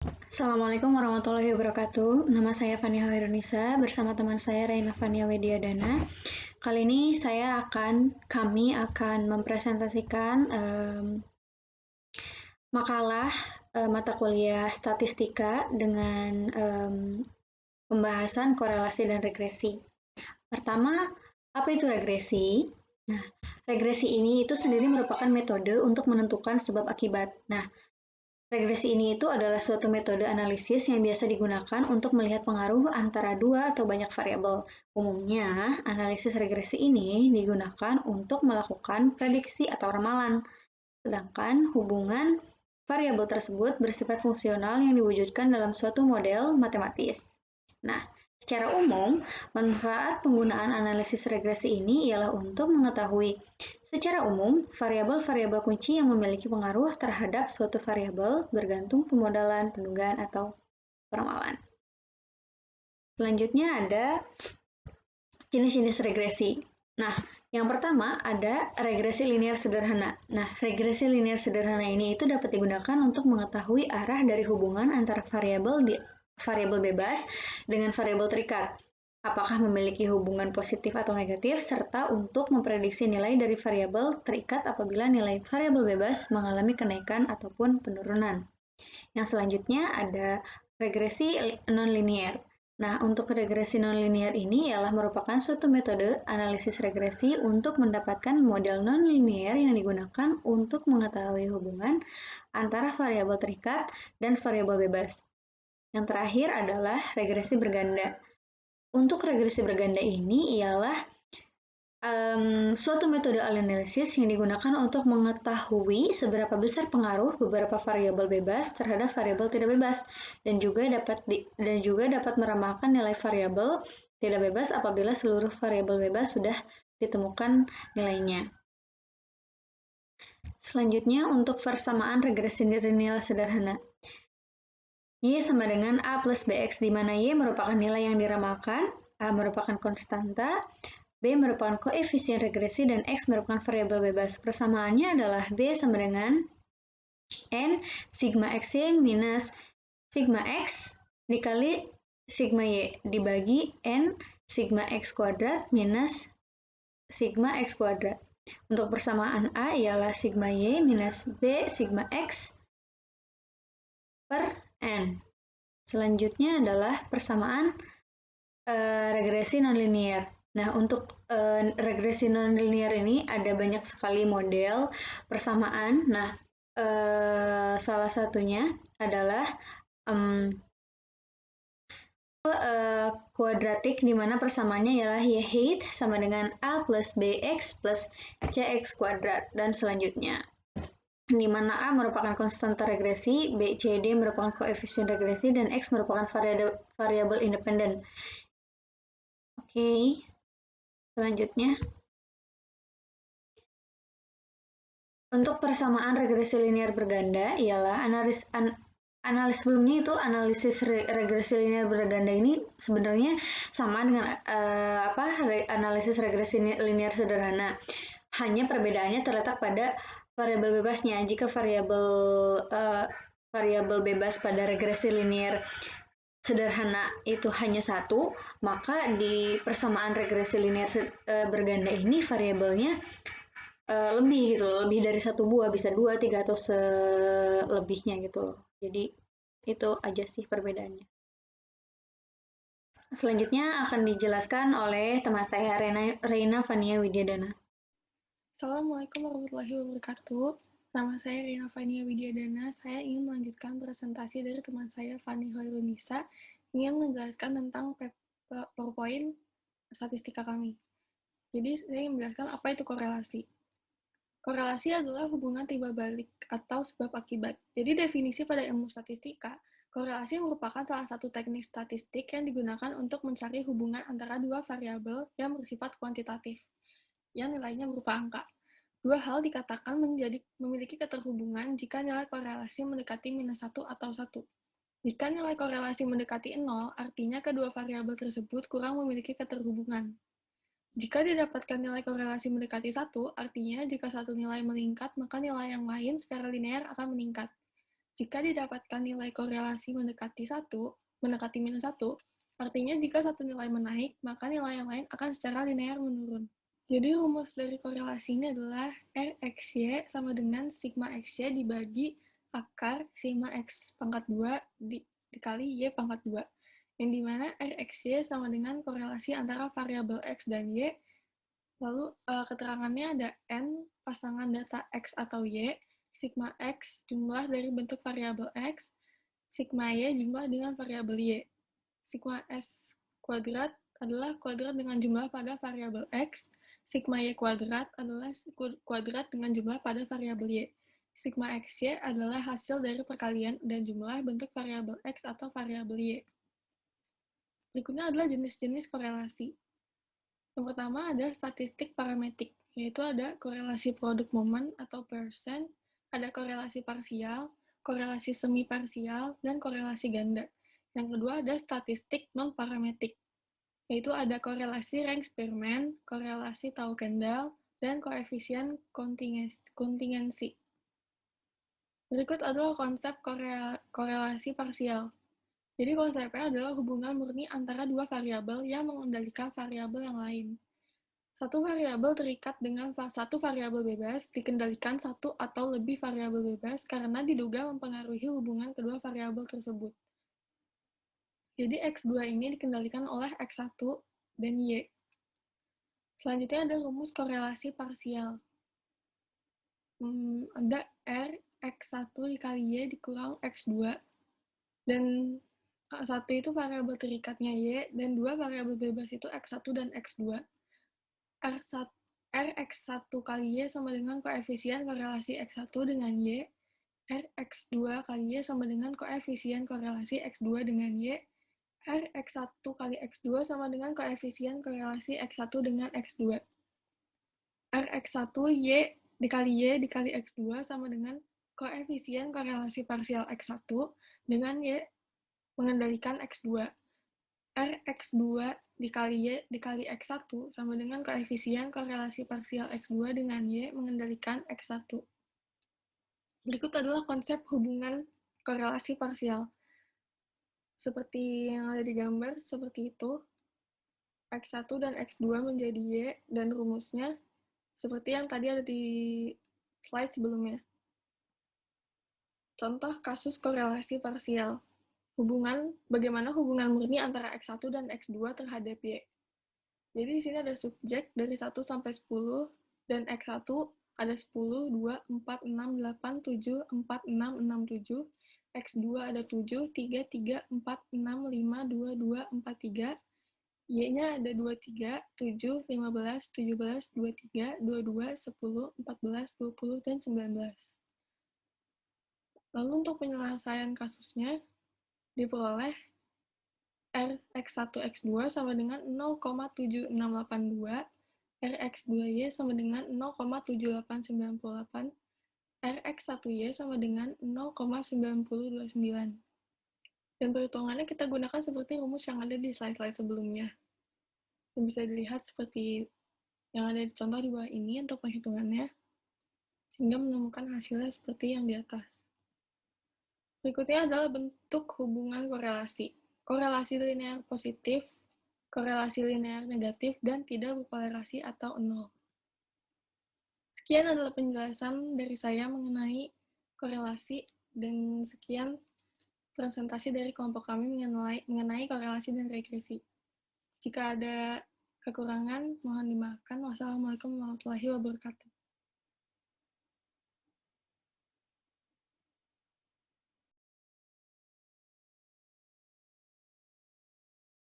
Assalamualaikum warahmatullahi wabarakatuh. Nama saya Fania Hoirunisa bersama teman saya Reina Fania Widiadana. Kali ini kami akan mempresentasikan makalah mata kuliah statistika dengan pembahasan korelasi dan regresi. Pertama, apa itu regresi? Nah, regresi ini itu sendiri merupakan metode untuk menentukan sebab akibat. Nah, regresi ini itu adalah suatu metode analisis yang biasa digunakan untuk melihat pengaruh antara dua atau banyak variabel. Umumnya, analisis regresi ini digunakan untuk melakukan prediksi atau ramalan, sedangkan hubungan variabel tersebut bersifat fungsional yang diwujudkan dalam suatu model matematis. Nah, secara umum, manfaat penggunaan analisis regresi ini ialah untuk mengetahui secara umum variabel-variabel kunci yang memiliki pengaruh terhadap suatu variabel bergantung pemodelan, pendugaan, atau peramalan. Selanjutnya ada jenis-jenis regresi. Nah, yang pertama ada regresi linear sederhana. Nah, regresi linear sederhana ini itu dapat digunakan untuk mengetahui arah dari hubungan antara variabel bebas dengan variabel terikat. Apakah memiliki hubungan positif atau negatif, serta untuk memprediksi nilai dari variabel terikat apabila nilai variabel bebas mengalami kenaikan ataupun penurunan. Yang selanjutnya ada regresi nonlinear. Nah, untuk regresi nonlinear ini ialah merupakan suatu metode analisis regresi untuk mendapatkan model nonlinear yang digunakan untuk mengetahui hubungan antara variabel terikat dan variabel bebas. Yang terakhir adalah regresi berganda. Untuk regresi berganda ini ialah suatu metode analisis yang digunakan untuk mengetahui seberapa besar pengaruh beberapa variabel bebas terhadap variabel tidak bebas, dan juga dapat meramalkan nilai variabel tidak bebas apabila seluruh variabel bebas sudah ditemukan nilainya. Selanjutnya, untuk persamaan regresi linear sederhana. Y sama dengan A plus BX, di mana Y merupakan nilai yang diramalkan, A merupakan konstanta, B merupakan koefisien regresi, dan X merupakan variabel bebas. Persamaannya adalah B sama dengan N sigma XY minus sigma X dikali sigma Y dibagi N sigma X kuadrat minus sigma X kuadrat. Untuk persamaan A ialah sigma Y minus B sigma X per N. Selanjutnya adalah persamaan regresi nonlinear. Nah, untuk regresi nonlinear ini ada banyak sekali model persamaan. Nah, salah satunya adalah kuadratik, di mana persamaannya ialah y height sama dengan a plus bx plus cx kuadrat, dan selanjutnya. Di mana A merupakan konstanta regresi, B, C, D merupakan koefisien regresi, dan X merupakan variabel independen. Oke, selanjutnya. Untuk persamaan regresi linear berganda ialah analis sebelumnya itu analisis regresi linear berganda ini sebenarnya sama dengan analisis regresi linear sederhana. Hanya perbedaannya terletak pada variabel bebasnya. Jika variabel bebas pada regresi linear sederhana itu hanya satu, maka di persamaan regresi linear berganda ini variabelnya lebih dari satu buah, bisa 2, 3, atau selebihnya gitu. Jadi itu aja sih perbedaannya. Selanjutnya akan dijelaskan oleh teman saya Reina Fania Widiadana. Assalamualaikum warahmatullahi wabarakatuh. Nama saya Reina Fania Widiadana. Saya ingin melanjutkan presentasi dari teman saya Fani Hoirunisa yang menjelaskan tentang PowerPoint statistika kami. Jadi saya ingin menjelaskan apa itu korelasi. Korelasi adalah hubungan timbal balik atau sebab akibat. Jadi definisi pada ilmu statistika, korelasi merupakan salah satu teknik statistik yang digunakan untuk mencari hubungan antara dua variabel yang bersifat kuantitatif, yang nilainya berupa angka. Dua hal dikatakan memiliki keterhubungan jika nilai korelasi mendekati minus 1 atau 1. Jika nilai korelasi mendekati 0, artinya kedua variabel tersebut kurang memiliki keterhubungan. Jika didapatkan nilai korelasi mendekati 1, artinya jika satu nilai meningkat, maka nilai yang lain secara linear akan meningkat. Jika didapatkan nilai korelasi mendekati minus 1, artinya jika satu nilai menaik, maka nilai yang lain akan secara linear menurun. Jadi rumus dari korelasi ini adalah Rxy sama dengan sigma xy dibagi akar sigma x pangkat 2 dikali y pangkat 2. Yang dimana Rxy sama dengan korelasi antara variabel x dan y. Lalu keterangannya ada n pasangan data x atau y, sigma x jumlah dari bentuk variabel x, sigma y jumlah dengan variabel y. Sigma s kuadrat adalah kuadrat dengan jumlah pada variabel x, sigma y kuadrat adalah kuadrat dengan jumlah pada variabel y. Sigma xy adalah hasil dari perkalian dan jumlah bentuk variabel x atau variabel y. Berikutnya adalah jenis-jenis korelasi. Yang pertama ada statistik parametrik, yaitu ada korelasi produk momen atau persen, ada korelasi parsial, korelasi semi parsial, dan korelasi ganda. Yang kedua ada statistik non-parametrik, yaitu ada korelasi rank Spearman, korelasi Tau-Kendall, dan koefisien kontingensi. Berikut adalah konsep korelasi parsial. Jadi konsepnya adalah hubungan murni antara dua variabel yang mengendalikan variabel yang lain. Satu variabel terikat dengan satu variabel bebas dikendalikan satu atau lebih variabel bebas karena diduga mempengaruhi hubungan kedua variabel tersebut. Jadi X2 ini dikendalikan oleh X1 dan Y. Selanjutnya ada rumus korelasi parsial. Ada R X1 dikali Y dikurang X2. Dan satu itu variabel terikatnya Y, dan dua variabel bebas itu X1 dan X2. Rx1 kali Y sama dengan koefisien korelasi X1 dengan Y, Rx2 kali Y sama dengan koefisien korelasi X2 dengan Y, Rx1 kali X2 sama dengan koefisien korelasi X1 dengan X2. Rx1 Y dikali X2 sama dengan koefisien korelasi parsial X1 dengan Y mengendalikan X2. Rx2 dikali Y dikali X1 sama dengan koefisien korelasi parsial X2 dengan Y mengendalikan X1. Berikut adalah konsep hubungan korelasi parsial. Seperti yang ada di gambar, seperti itu. X1 dan X2 menjadi Y, dan rumusnya seperti yang tadi ada di slide sebelumnya. Contoh kasus korelasi parsial. Bagaimana hubungan murni antara X1 dan X2 terhadap Y. Jadi di sini ada subjek dari 1 sampai 10, dan X1 ada 10, 2, 4, 6, 8, 7, 4, 6, 6, 7. X2 ada 7, 3, 3, 4, 6, 5, 2, 2, 4, 3. Y-nya ada 23, 7, 15, 17, 23, 22, 10, 14, 20, dan 19. Lalu untuk penyelesaian kasusnya, diperoleh Rx1 X2 sama dengan 0,7682, Rx2Y sama dengan 0,7898, Rx1Y sama dengan 0,9029. Dan perhitungannya kita gunakan seperti rumus yang ada di slide-slide sebelumnya. Dan bisa dilihat seperti yang ada di contoh di bawah ini untuk perhitungannya, sehingga menemukan hasilnya seperti yang di atas. Berikutnya adalah bentuk hubungan korelasi. Korelasi linear positif, korelasi linear negatif, dan tidak berkolerasi atau nol. Sekian adalah penjelasan dari saya mengenai korelasi, dan sekian presentasi dari kelompok kami mengenai korelasi dan regresi. Jika ada kekurangan, mohon dimaafkan. Wassalamualaikum warahmatullahi wabarakatuh.